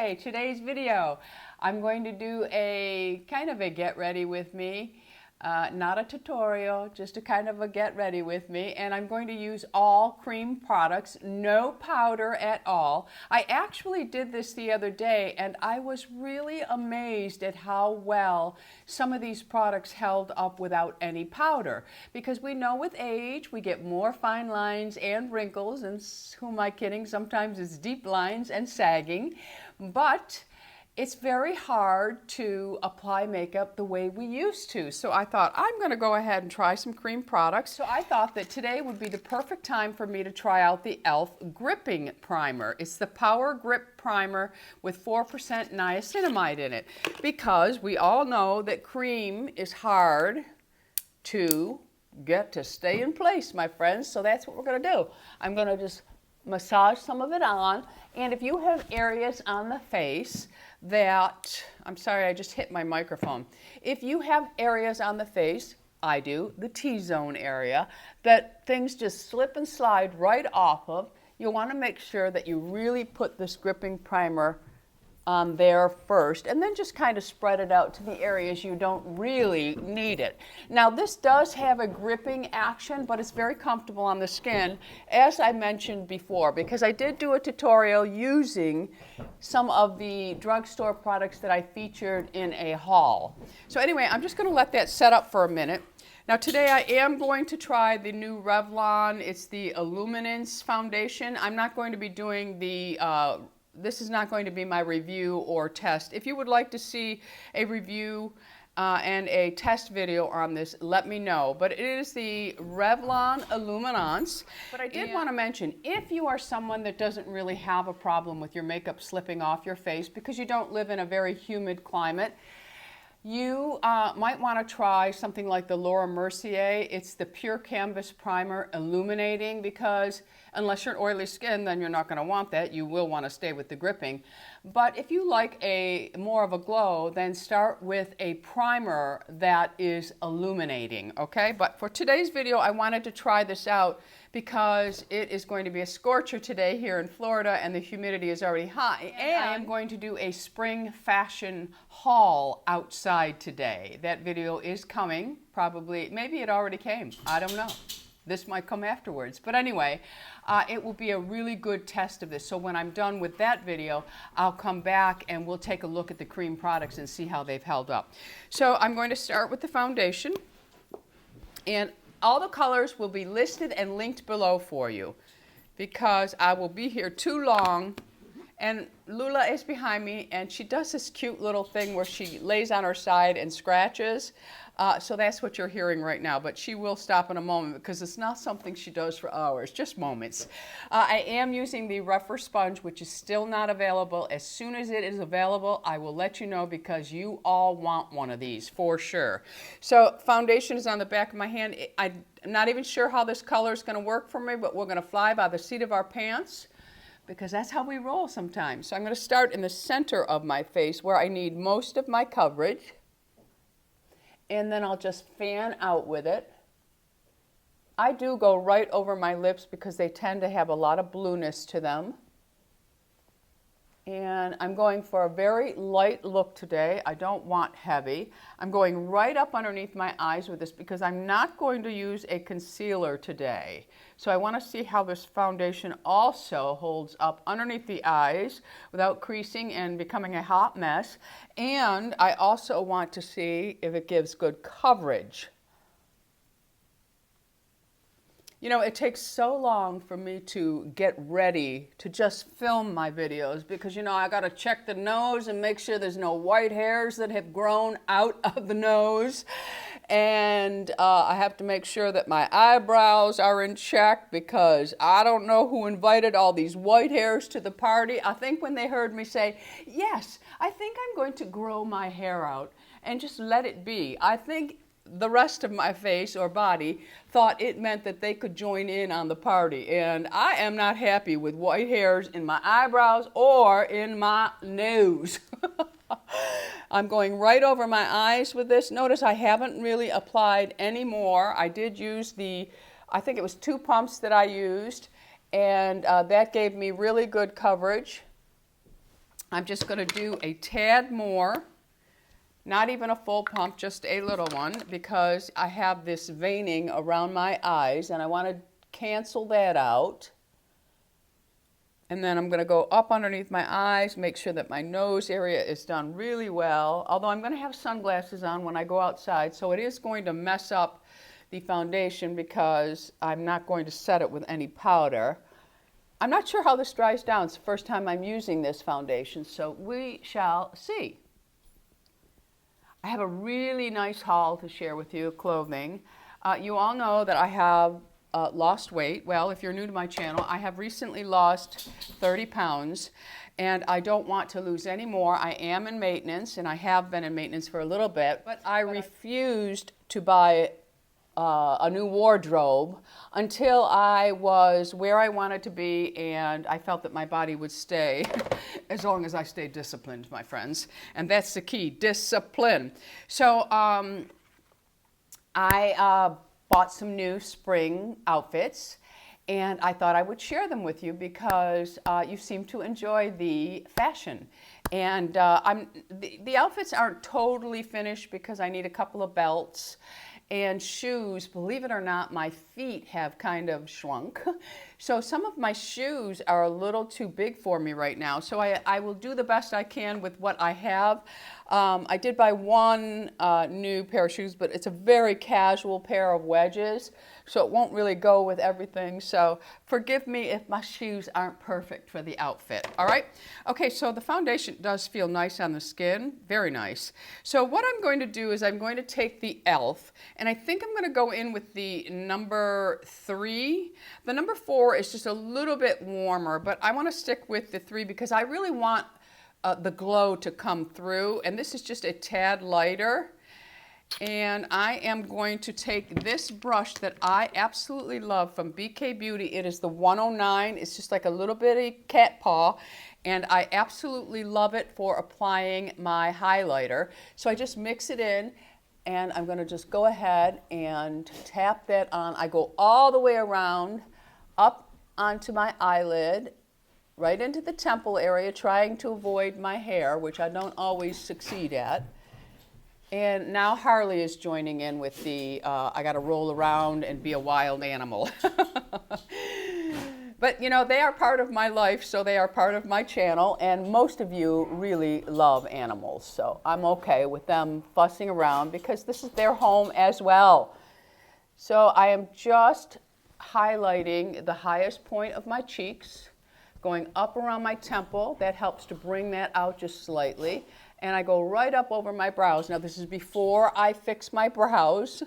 Hi, today's video, I'm going to do a kind of a get ready with me, not a tutorial, just a kind of a get ready with me, and I'm going to use all cream products, no powder at all. I actually did this the other day and I was really amazed at how well some of these products held up without any powder, because we know with age we get more fine lines and wrinkles, and who am I kidding, sometimes it's deep lines and sagging, but it's very hard to apply makeup the way we used to. So I thought I'm going to go ahead and try some cream products. So I thought that today would be the perfect time for me to try out the e.l.f. Gripping Primer. It's the Power Grip Primer with 4% niacinamide in it, because we all know that cream is hard to get to stay in place, my friends. So that's what we're going to do. I'm going to just massage some of it on, and if you have areas on the face that, I'm sorry, I just hit my microphone. If you have areas on the face, I do, the T-zone area, that things just slip and slide right off of, you'll want to make sure that you really put this gripping primer on there first, and then just kind of spread it out to the areas you don't really need it. Now this does have a gripping action, but it's very comfortable on the skin, as I mentioned before, because I did do a tutorial using some of the drugstore products that I featured in a haul. So anyway, I'm just going to let that set up for a minute. Now today I am going to try the new Revlon. It's the Illuminance foundation. I'm not going to be doing the this is not going to be my review or test. If you would like to see a review and a test video on this, let me know. But it is the Revlon Illuminance. But I did want to mention, if you are someone that doesn't really have a problem with your makeup slipping off your face because you don't live in a very humid climate, you might want to try something like the Laura Mercier. It's the Pure Canvas Primer Illuminating, because unless you're an oily skin, then you're not going to want that. You will want to stay with the gripping. But if you like more of a glow, then start with a primer that is illuminating, okay? But for today's video, I wanted to try this out because it is going to be a scorcher today here in Florida, and the humidity is already high. And I am going to do a spring fashion haul outside today. That video is coming, probably, maybe it already came, I don't know. This might come afterwards. But anyway, it will be a really good test of this. So when I'm done with that video, I'll come back and we'll take a look at the cream products and see how they've held up. So I'm going to start with the foundation. And all the colors will be listed and linked below for you, because I will be here too long. And Lula is behind me, and she does this cute little thing where she lays on her side and scratches. So that's what you're hearing right now, but she will stop in a moment because it's not something she does for hours, just moments. I am using the rougher sponge, which is still not available. As soon as it is available, I will let you know, because you all want one of these for sure. So foundation is on the back of my hand. I'm not even sure how this color is going to work for me, but we're going to fly by the seat of our pants, because that's how we roll sometimes. So I'm going to start in the center of my face where I need most of my coverage. And then I'll just fan out with it. I do go right over my lips because they tend to have a lot of blueness to them. And I'm going for a very light look today. I don't want heavy. I'm going right up underneath my eyes with this because I'm not going to use a concealer today. So I want to see how this foundation also holds up underneath the eyes without creasing and becoming a hot mess. And I also want to see if it gives good coverage. You know, it takes so long for me to get ready to just film my videos because, you know, I got to check the nose and make sure there's no white hairs that have grown out of the nose. And I have to make sure that my eyebrows are in check, because I don't know who invited all these white hairs to the party. I think when they heard me say, yes, I think I'm going to grow my hair out and just let it be, I think the rest of my face or body thought it meant that they could join in on the party. And I am not happy with white hairs in my eyebrows or in my nose. I'm going right over my eyes with this. Notice I haven't really applied any more. I did use I think it was 2 pumps that I used, and that gave me really good coverage. I'm just going to do a tad more, not even a full pump, just a little one, because I have this veining around my eyes and I want to cancel that out. And then I'm going to go up underneath my eyes, make sure that my nose area is done really well, although I'm going to have sunglasses on when I go outside, so it is going to mess up the foundation because I'm not going to set it with any powder. I'm not sure how this dries down. It's the first time I'm using this foundation, so we shall see. I have a really nice haul to share with you of clothing. You all know that I have lost weight. Well, if you're new to my channel, I have recently lost 30 pounds and I don't want to lose any more. I am in maintenance and I have been in maintenance for a little bit, but I refused to buy a new wardrobe until I was where I wanted to be and I felt that my body would stay as long as I stayed disciplined, my friends. And that's the key, discipline. So I bought some new spring outfits and I thought I would share them with you because you seem to enjoy the fashion. And the outfits aren't totally finished because I need a couple of belts and shoes. Believe it or not, my feet have kind of shrunk. So some of my shoes are a little too big for me right now. So I will do the best I can with what I have. I did buy one new pair of shoes, but it's a very casual pair of wedges, so it won't really go with everything. So forgive me if my shoes aren't perfect for the outfit, all right? Okay, so the foundation does feel nice on the skin, very nice. So what I'm going to do is I'm going to take the e.l.f., and I think I'm going to go in with the number 3. The number 4 is just a little bit warmer, but I want to stick with the 3 because I really want the glow to come through, and this is just a tad lighter. And I am going to take this brush that I absolutely love from BK Beauty. It is the 109. It's just like a little bitty cat paw, and I absolutely love it for applying my highlighter. So I just mix it in, and I'm going to just go ahead and tap that on. I go all the way around, up onto my eyelid, right into the temple area, trying to avoid my hair, which I don't always succeed at. And now Harley is joining in with the, I got to roll around and be a wild animal. But, you know, they are part of my life, so they are part of my channel, and most of you really love animals. So I'm okay with them fussing around because this is their home as well. So I am just highlighting the highest point of my cheeks, going up around my temple. That helps to bring that out just slightly. And I go right up over my brows. Now this is before I fix my brows.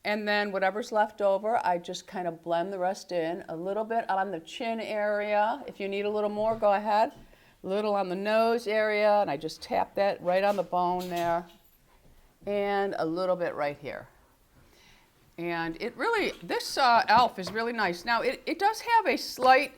And then whatever's left over, I just kind of blend the rest in. A little bit on the chin area. If you need a little more, go ahead. A little on the nose area, and I just tap that right on the bone there. And a little bit right here. And it really, this e.l.f. is really nice. Now it does have a slight,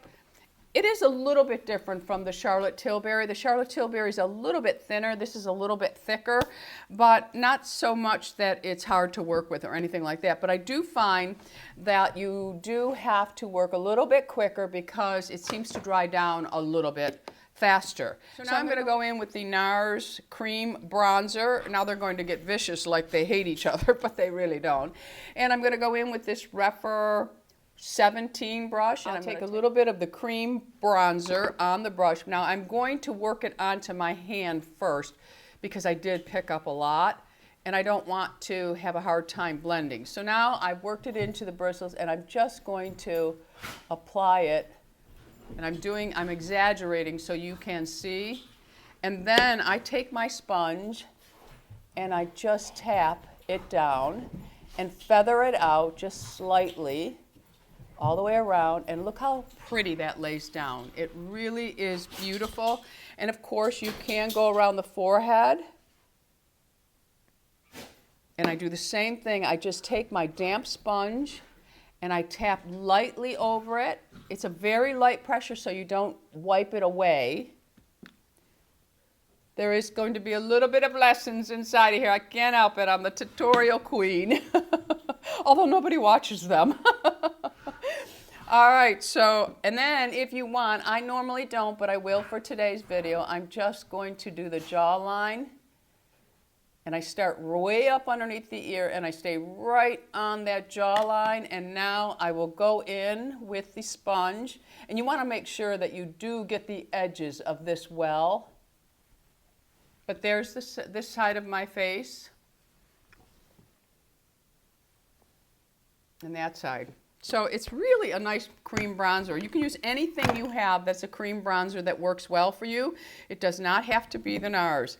it is a little bit different from the Charlotte Tilbury. The Charlotte Tilbury is a little bit thinner. This is a little bit thicker, but not so much that it's hard to work with or anything like that. But I do find that you do have to work a little bit quicker because it seems to dry down a little bit faster. So now I'm going to go in with the NARS Cream Bronzer. Now they're going to get vicious like they hate each other, but they really don't. And I'm going to go in with this Rephr 17 brush, and I take a little bit of the cream bronzer on the brush. Now I'm going to work it onto my hand first because I did pick up a lot and I don't want to have a hard time blending. So now I've worked it into the bristles and I'm just going to apply it, and I'm exaggerating so you can see. And then I take my sponge and I just tap it down and feather it out just slightly all the way around, and look how pretty that lays down. It really is beautiful. And of course you can go around the forehead, and I do the same thing. I just take my damp sponge and I tap lightly over it. It's a very light pressure so you don't wipe it away. There is going to be a little bit of lessons inside of here. I can't help it. I'm the tutorial queen, although nobody watches them. All right, so, and then if you want, I normally don't, but I will for today's video, I'm just going to do the jawline. And I start way up underneath the ear and I stay right on that jawline. And now I will go in with the sponge. And you want to make sure that you do get the edges of this well. But there's this side of my face. And that side. So it's really a nice cream bronzer. You can use anything you have that's a cream bronzer that works well for you. It does not have to be the NARS.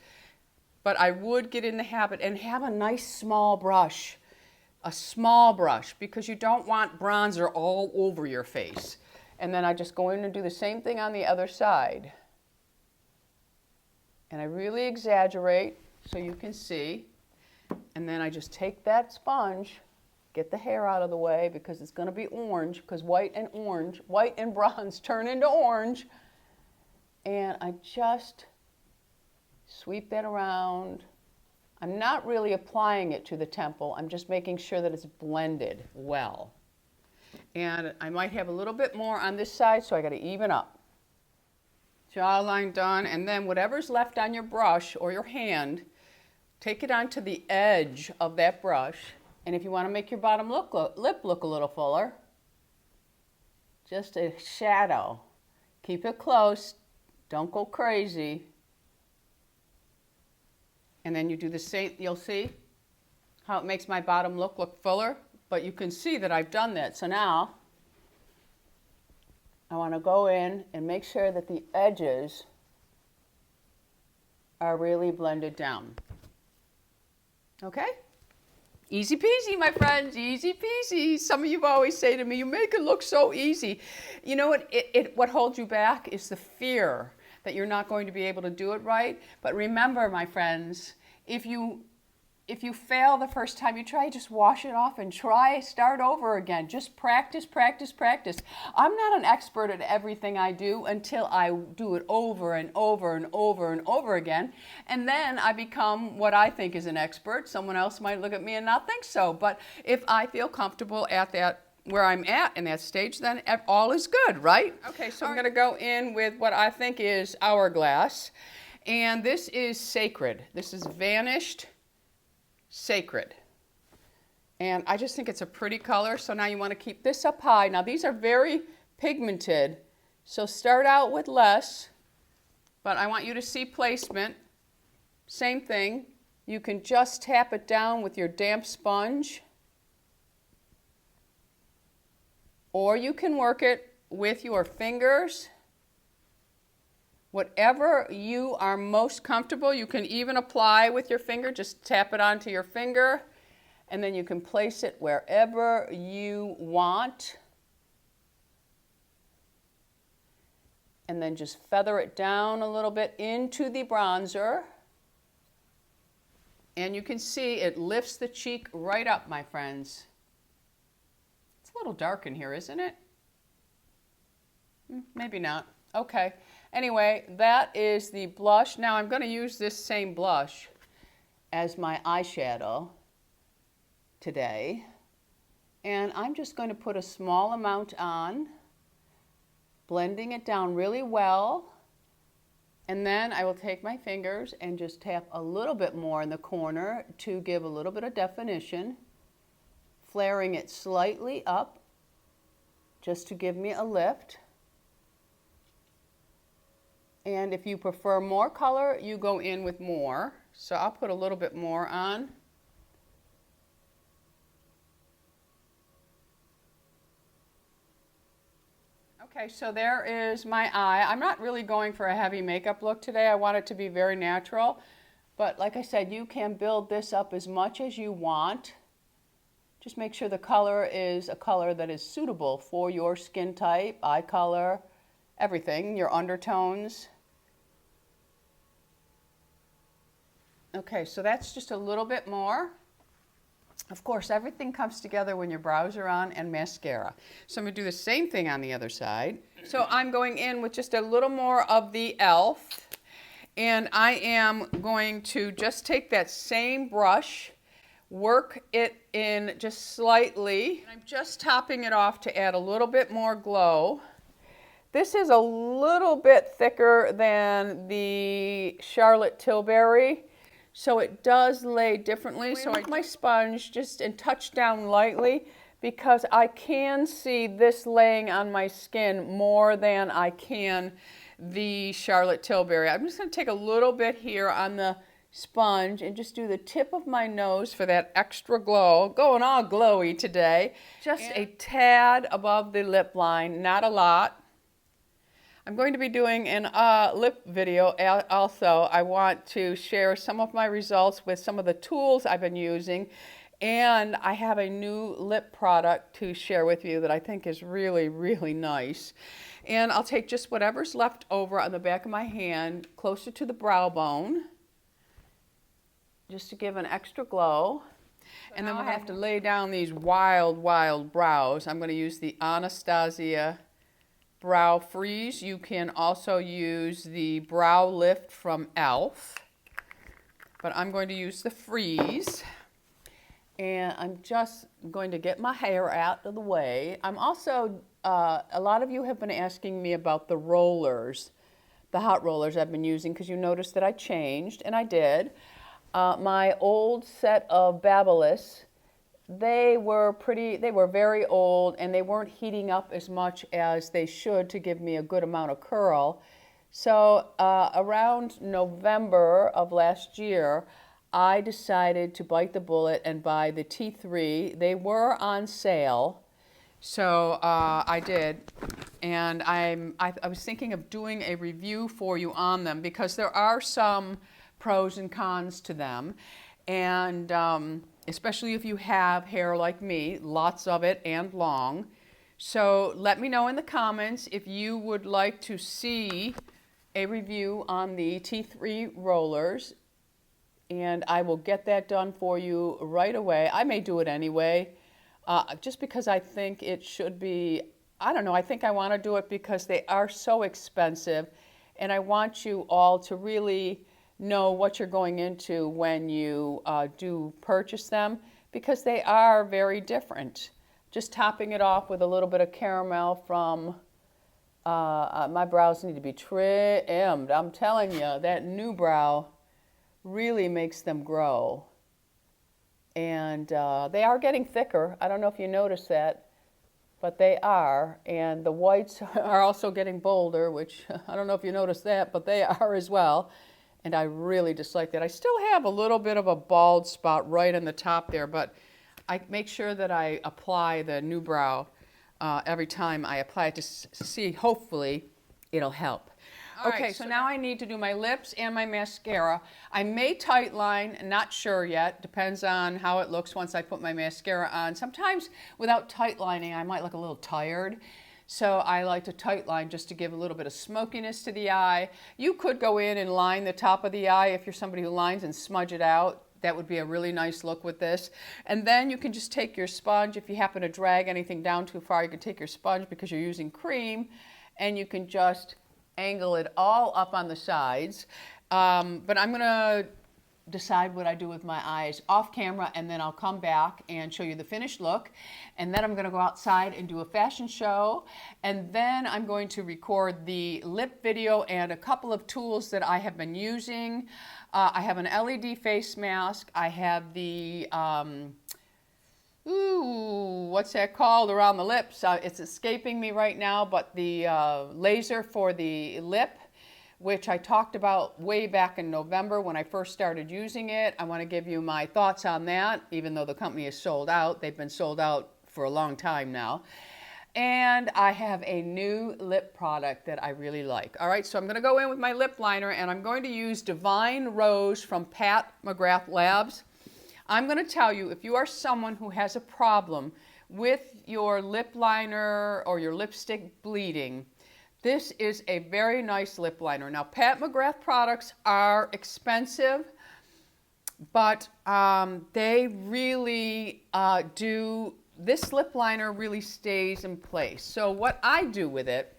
But I would get in the habit and have a nice small brush. A small brush, because you don't want bronzer all over your face. And then I just go in and do the same thing on the other side. And I really exaggerate so you can see. And then I just take that sponge, get the hair out of the way because it's going to be orange, because white and bronze turn into orange. And I just sweep that around. I'm not really applying it to the temple. I'm just making sure that it's blended well. And I might have a little bit more on this side, so I got to even up. Jawline done, and then whatever's left on your brush or your hand, take it onto the edge of that brush. And if you want to make your bottom lip look a little fuller, just a shadow. Keep it close. Don't go crazy. And then you do the same. You'll see how it makes my bottom look fuller. But you can see that I've done that. So now I want to go in and make sure that the edges are really blended down. Okay? Easy peasy, my friends, easy peasy. Some of you always say to me, you make it look so easy. You know what? What holds you back is the fear that you're not going to be able to do it right. But remember, my friends, if you fail the first time you try, just wash it off and start over again. Just practice, practice, practice. I'm not an expert at everything I do until I do it over and over and over and over again. And then I become what I think is an expert. Someone else might look at me and not think so. But if I feel comfortable at that, where I'm at in that stage, then all is good, right? Okay, so I'm going to go in with what I think is Hourglass. And this is Sacred. This is Vanished Sacred. And I just think it's a pretty color. So now you want to keep this up high. Now these are very pigmented. So start out with less. But I want you to see placement. Same thing. You can just tap it down with your damp sponge. Or you can work it with your fingers. Whatever you are most comfortable, you can even apply with your finger. Just tap it onto your finger, and then you can place it wherever you want. And then just feather it down a little bit into the bronzer. And you can see it lifts the cheek right up, my friends. It's a little dark in here, isn't it? Maybe not. Okay. Anyway, that is the blush. Now I'm going to use this same blush as my eyeshadow today. And I'm just going to put a small amount on, blending it down really well. And then I will take my fingers and just tap a little bit more in the corner to give a little bit of definition, flaring it slightly up just to give me a lift. And if you prefer more color, you go in with more. So I'll put a little bit more on. Okay, so there is my eye. I'm not really going for a heavy makeup look today. I want it to be very natural. But like I said, you can build this up as much as you want. Just make sure the color is a color that is suitable for your skin type, eye color, everything, your undertones. Okay, so that's just a little bit more. Of course, everything comes together when your brows are on and mascara. So I'm going to do the same thing on the other side. So I'm going in with just a little more of the e.l.f. And I am going to just take that same brush work it in just slightly. I'm just topping it off to add a little bit more glow. This is a little bit thicker than the Charlotte Tilbury, so it does lay differently. So I take my sponge just and touch down lightly because I can see this laying on my skin more than I can the Charlotte Tilbury. I'm just going to take a little bit here on the sponge and just do the tip of my nose for that extra glow. Going all glowy today. Just a tad above the lip line, not a lot. I'm going to be doing an lip video also. I want to share some of my results with some of the tools I've been using, and I have a new lip product to share with you that I think is really, really nice. And I'll take just whatever's left over on the back of my hand closer to the brow bone just to give an extra glow. And then we'll have to lay down these wild, wild brows. I'm going to use the Anastasia Brow Freeze. You can also use the Brow Lift from e.l.f. But I'm going to use the Freeze. And I'm just going to get my hair out of the way. I'm also, a lot of you have been asking me about the rollers, the hot rollers I've been using, because you noticed that I changed, and I did. My old set of Ageless, they were very old, and they weren't heating up as much as they should to give me a good amount of curl. So around November of last year, I decided to bite the bullet and buy the T3. They were on sale, so I did. And I was thinking of doing a review for you on them because there are some pros and cons to them. And especially if you have hair like me, lots of it and long. So let me know in the comments if you would like to see a review on the T3 rollers, and I will get that done for you right away. I may do it anyway, just because I think it should be, I don't know, I think I want to do it because they are so expensive, and I want you all to really know what you're going into when you do purchase them, because they are very different. Just topping it off with a little bit of caramel from, my brows need to be trimmed. I'm telling you, that new brow really makes them grow. And they are getting thicker. I don't know if you noticed that, but they are. And the whites are also getting bolder, which I don't know if you noticed that, but they are as well. And I really dislike that. I still have a little bit of a bald spot right in the top there, but I make sure that I apply the new brow every time I apply it to see, hopefully, it'll help. Okay, so now I need to do my lips and my mascara. I may tightline, not sure yet. Depends on how it looks once I put my mascara on. Sometimes without tightlining, I might look a little tired. So I like to tightline just to give a little bit of smokiness to the eye. You could go in and line the top of the eye if you're somebody who lines and smudge it out. That would be a really nice look with this. And then you can just take your sponge. If you happen to drag anything down too far, you can take your sponge because you're using cream, and you can just angle it all up on the sides. But I'm going to decide what I do with my eyes off camera, and then I'll come back and show you the finished look. And then I'm going to go outside and do a fashion show, and then I'm going to record the lip video and a couple of tools that I have been using. I have an LED face mask. I have the what's that called around the lips? It's escaping me right now, but the laser for the lip, which I talked about way back in November when I first started using it. I want to give you my thoughts on that, even though the company is sold out. They've been sold out for a long time now. And I have a new lip product that I really like. All right, so I'm going to go in with my lip liner, and I'm going to use Divine Rose from Pat McGrath Labs. I'm going to tell you, if you are someone who has a problem with your lip liner or your lipstick bleeding, this is a very nice lip liner. Now, Pat McGrath products are expensive, but they really do, this lip liner really stays in place. So what I do with it,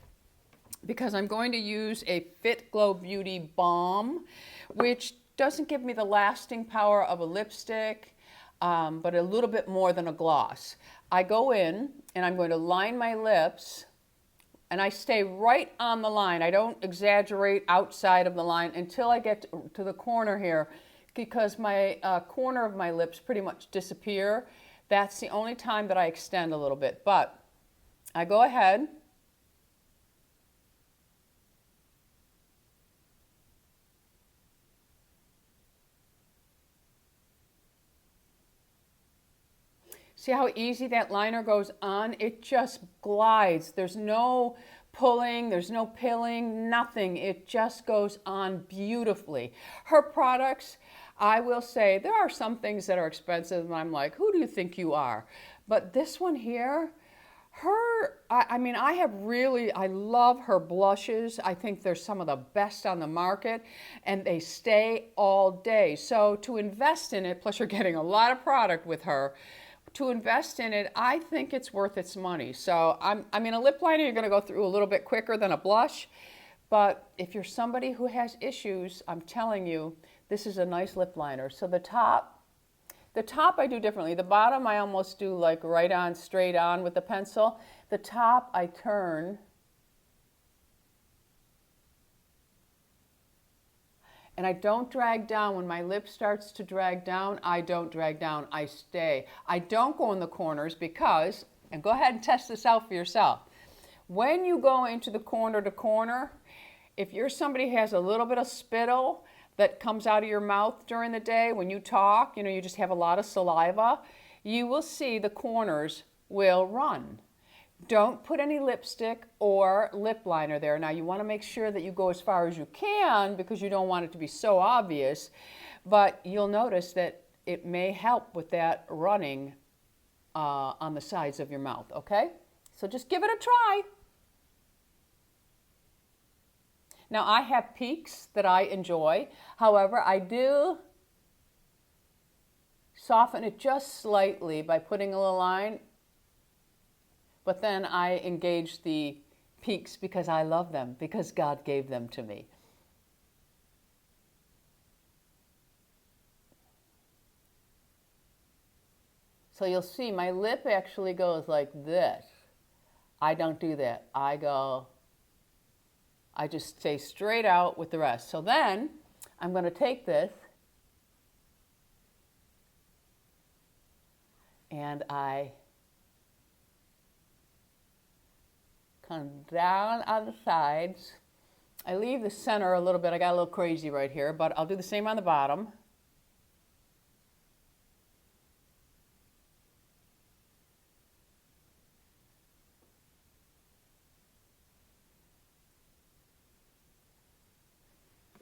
because I'm going to use a Fit Glow Beauty Balm, which doesn't give me the lasting power of a lipstick. but a little bit more than a gloss. I go in and I'm going to line my lips, and I stay right on the line. I don't exaggerate outside of the line until I get to the corner here, because my corner of my lips pretty much disappear. That's the only time that I extend a little bit. But I go ahead. See how easy that liner goes on? It just glides. There's no pulling, there's no pilling, nothing. It just goes on beautifully. Her products, I will say, there are some things that are expensive and I'm like, who do you think you are? But this one here, I love her blushes. I think they're some of the best on the market, and they stay all day. So to invest in it, plus you're getting a lot of product with her, to invest in it, I think it's worth its money. So a lip liner you're going to go through a little bit quicker than a blush, but if you're somebody who has issues, I'm telling you, this is a nice lip liner. So the top I do differently. The bottom I almost do like right on, straight on with the pencil. The top I turn. And I don't drag down. When my lip starts to drag down, I don't drag down, I stay. I don't go in the corners because, and go ahead and test this out for yourself. When you go into the corner to corner, if you're somebody who has a little bit of spittle that comes out of your mouth during the day when you talk, you just have a lot of saliva, you will see the corners will run. Don't put any lipstick or lip liner there. Now you want to make sure that you go as far as you can because you don't want it to be so obvious, but you'll notice that it may help with that running on the sides of your mouth, okay? So just give it a try. Now I have peaks that I enjoy. However, I do soften it just slightly by putting a little line. But then I engage the peaks because I love them, because God gave them to me. So you'll see my lip actually goes like this. I don't do that. I just stay straight out with the rest. So then I'm going to take this and I come down on the sides. I leave the center a little bit. I got a little crazy right here, but I'll do the same on the bottom.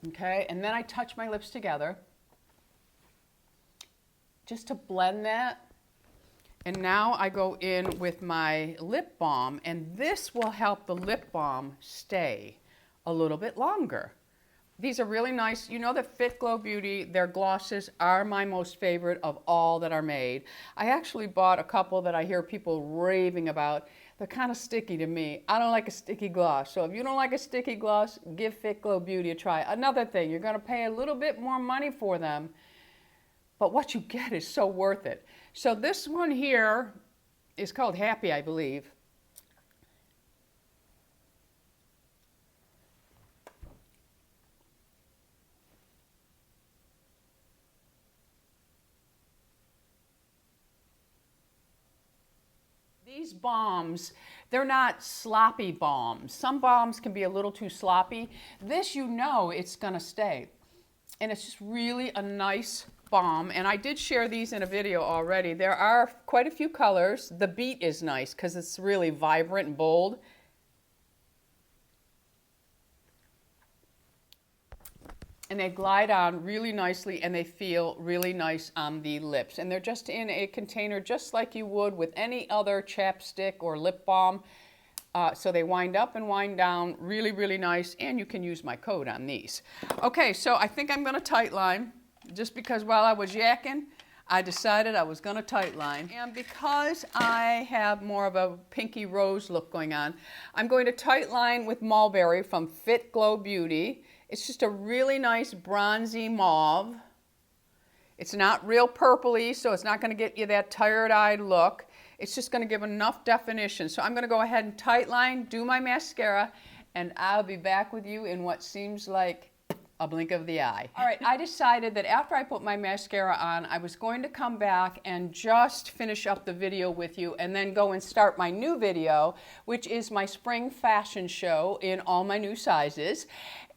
Okay, and then I touch my lips together just to blend that. And now I go in with my lip balm, and this will help the lip balm stay a little bit longer. These are really nice. You know that Fit Glow Beauty, their glosses are my most favorite of all that are made. I actually bought a couple that I hear people raving about. They're kind of sticky to me. I don't like a sticky gloss. So if you don't like a sticky gloss, give Fit Glow Beauty a try. Another thing, you're going to pay a little bit more money for them, but what you get is so worth it. So this one here is called Happy, I believe. These balms, they're not sloppy balms. Some balms can be a little too sloppy. This, it's going to stay. And it's just really a nice balm, and I did share these in a video already. There are quite a few colors. The Beat is nice because it's really vibrant and bold. And they glide on really nicely, and they feel really nice on the lips. And they're just in a container just like you would with any other chapstick or lip balm. So they wind up and wind down really, really nice, and you can use my code on these. Okay, so I think I'm going to tight line. Just because while I was yakking, I decided I was going to tight line. And because I have more of a pinky rose look going on, I'm going to tight line with Mulberry from Fit Glow Beauty. It's just a really nice bronzy mauve. It's not real purpley, so it's not going to get you that tired-eyed look. It's just going to give enough definition. So I'm going to go ahead and tight line, do my mascara, and I'll be back with you in what seems like a blink of the eye. All right, I decided that after I put my mascara on, I was going to come back and just finish up the video with you and then go and start my new video, which is my spring fashion show in all my new sizes.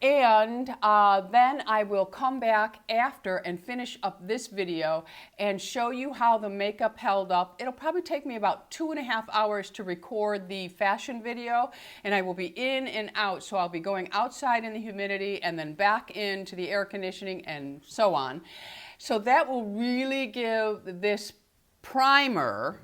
And then I will come back after and finish up this video and show you how the makeup held up. It'll probably take me about 2.5 hours to record the fashion video, and I will be in and out. So I'll be going outside in the humidity and then back into the air conditioning and so on. So that will really give this primer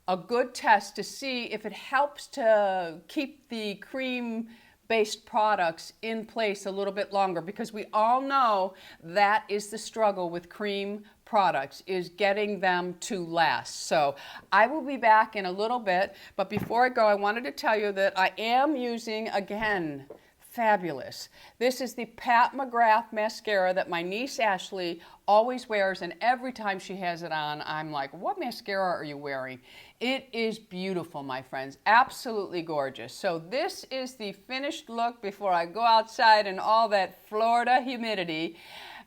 a good test to see if it helps to keep the cream-based products in place a little bit longer, because we all know that is the struggle with cream products, is getting them to last. So I will be back in a little bit, but before I go, I wanted to tell you that I am using, again, fabulous. This is the Pat McGrath mascara that my niece Ashley always wears, and every time she has it on, I'm like, what mascara are you wearing? It is beautiful, my friends. Absolutely gorgeous. So this is the finished look before I go outside in all that Florida humidity.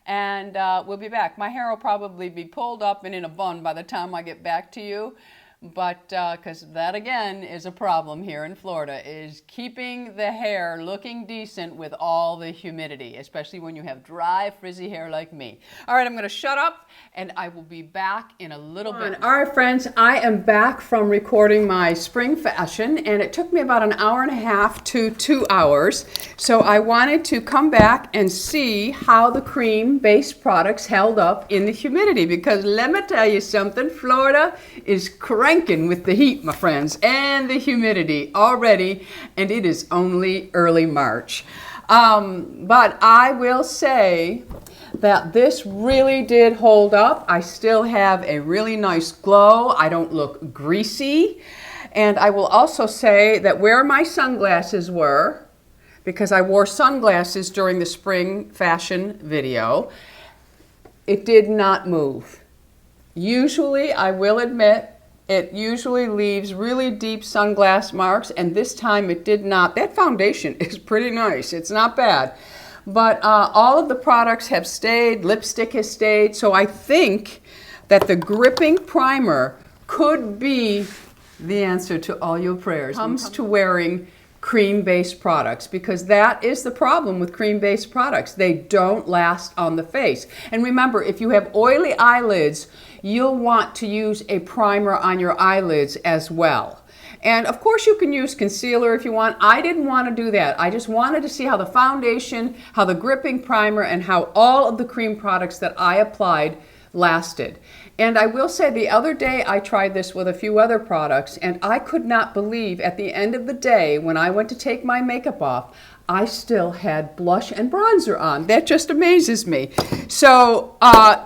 And we'll be back. My hair will probably be pulled up and in a bun by the time I get back to you. But because that again is a problem here in Florida, is keeping the hair looking decent with all the humidity, especially when you have dry, frizzy hair like me. All right, I'm going to shut up and I will be back in a little bit. All right, friends, I am back from recording my spring fashion, and it took me about 1.5 hours to 2 hours. So I wanted to come back and see how the cream-based products held up in the humidity, because let me tell you something, Florida is crazy with the heat, my friends, and the humidity already, and it is only early March. But I will say that this really did hold up. I still have a really nice glow. I don't look greasy. And I will also say that where my sunglasses were, because I wore sunglasses during the spring fashion video, it did not move. Usually, I will admit, it usually leaves really deep sunglass marks, and this time it did not. That foundation is pretty nice. It's not bad. But all of the products have stayed. Lipstick has stayed. So I think that the gripping primer could be the answer to all your prayers when it comes to wearing cream-based products, because that is the problem with cream-based products. They don't last on the face. And remember, if you have oily eyelids, you'll want to use a primer on your eyelids as well. And of course you can use concealer if you want. I didn't want to do that. I just wanted to see how the foundation, how the gripping primer, and how all of the cream products that I applied lasted. And I will say, the other day I tried this with a few other products, and I could not believe at the end of the day when I went to take my makeup off, I still had blush and bronzer on. That just amazes me. So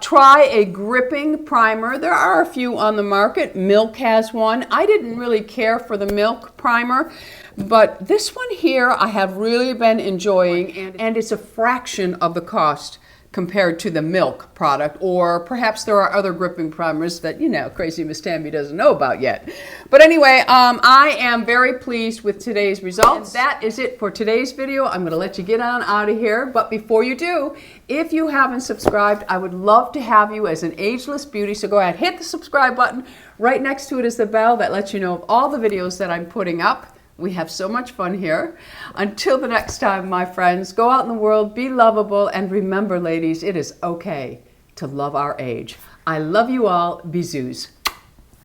try a gripping primer. There are a few on the market. Milk has one. I didn't really care for the Milk primer, but this one here I have really been enjoying, and it's a fraction of the cost compared to the Milk product, or perhaps there are other gripping primers that, you know, crazy Miss Tammy doesn't know about yet. But anyway, I am very pleased with today's results. And that is it for today's video. I'm going to let you get on out of here. But before you do, if you haven't subscribed, I would love to have you as an ageless beauty. So go ahead, hit the subscribe button. Right next to it is the bell that lets you know of all the videos that I'm putting up. We have so much fun here. Until the next time, my friends, go out in the world, be lovable, and remember, ladies, it is okay to love our age. I love you all. Bisous.